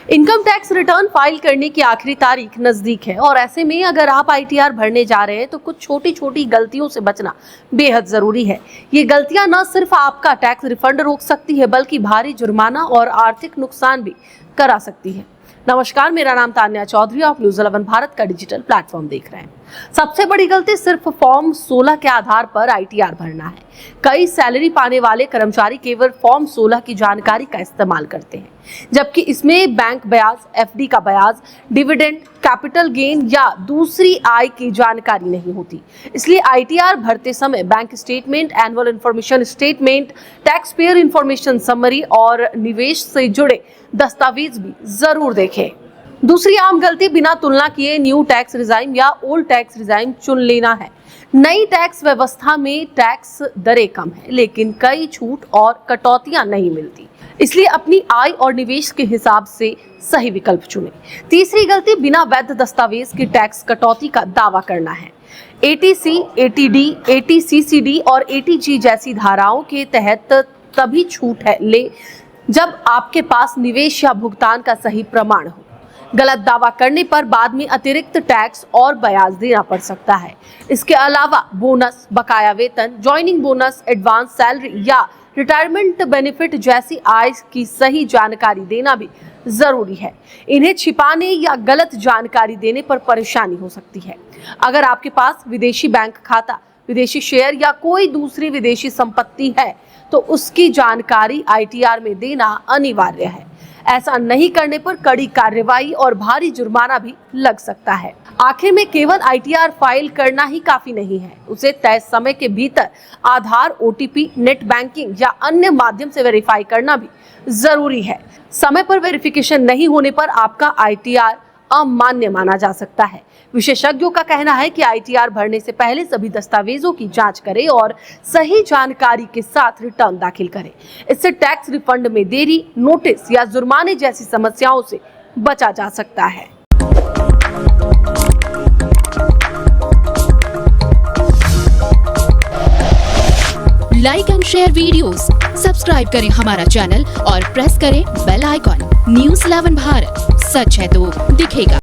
Income tax return file करने की आखिरी तारीख नजदीक है और ऐसे में अगर आप आईटीआर भरने जा रहे हैं तो कुछ छोटी छोटी गलतियों से बचना बेहद जरूरी है। ये गलतियां न सिर्फ आपका टैक्स रिफंड रोक सकती है बल्कि भारी जुर्माना और आर्थिक नुकसान भी करा सकती है। नमस्कार, मेरा नाम तान्या चौधरी, आप न्यूज़ 11 भारत का डिजिटल प्लेटफॉर्म देख रहे हैं। सबसे बड़ी गलती सिर्फ फॉर्म 16 के आधार पर आईटीआर भरना है। कई सैलरी पाने वाले कर्मचारी केवल फॉर्म 16 की जानकारी का इस्तेमाल करते हैं, जबकि इसमें बैंक ब्याज, एफडी का ब्याज, डिविडेंड, कैपिटल गेन या दूसरी आय की जानकारी नहीं होती। इसलिए आईटीआर भरते समय bank statement, annual information statement, tax payer information summary और निवेश से जुड़े दस्तावेज भी जरूर देखें। दूसरी आम गलती बिना तुलना किए न्यू टैक्स रिजाइम या ओल्ड टैक्स रिजाइम चुन लेना है। नई टैक्स व्यवस्था में टैक्स दरें कम है, लेकिन कई छूट और कटौतियां नहीं मिलती। इसलिए अपनी आय और निवेश के हिसाब से सही विकल्प चुनें। तीसरी गलती बिना वैध दस्तावेज की टैक्स कटौती का दावा करना है। एटीसी, एटीडी, एटीसीसीडी और एटीजी जैसी धाराओं के तहत तभी छूट है ले जब आपके पास निवेश या भुगतान का सही प्रमाण हो। गलत दावा करने पर बाद में अतिरिक्त टैक्स और ब्याज देना पड़ सकता है। इसके अलावा बोनस, बकाया वेतन, ज्वाइनिंग बोनस, एडवांस सैलरी या रिटायरमेंट बेनिफिट जैसी आय की सही जानकारी देना भी जरूरी है। इन्हें छिपाने या गलत जानकारी देने पर परेशानी हो सकती है। अगर आपके पास विदेशी बैंक खाता, विदेशी शेयर या कोई दूसरी विदेशी संपत्ति है तो उसकी जानकारी आईटीआर में देना अनिवार्य है। ऐसा नहीं करने पर कड़ी कार्रवाई और भारी जुर्माना भी लग सकता है। आखिर में केवल आईटीआर फाइल करना ही काफी नहीं है, उसे तय समय के भीतर आधार, ओटीपी, नेट बैंकिंग या अन्य माध्यम से वेरीफाई करना भी जरूरी है। समय पर वेरिफिकेशन नहीं होने पर आपका आईटीआर अमान्य माना जा सकता है। विशेषज्ञों का कहना है कि आईटीआर भरने से पहले सभी दस्तावेजों की जांच करें और सही जानकारी के साथ रिटर्न दाखिल करें। इससे टैक्स रिफंड में देरी, नोटिस या जुर्माने जैसी समस्याओं से बचा जा सकता है। Like and share videos, subscribe करें हमारा चैनल और प्रेस करें बेल आइकॉन। न्यूज़ 11 भारत, सच है तो दिखेगा।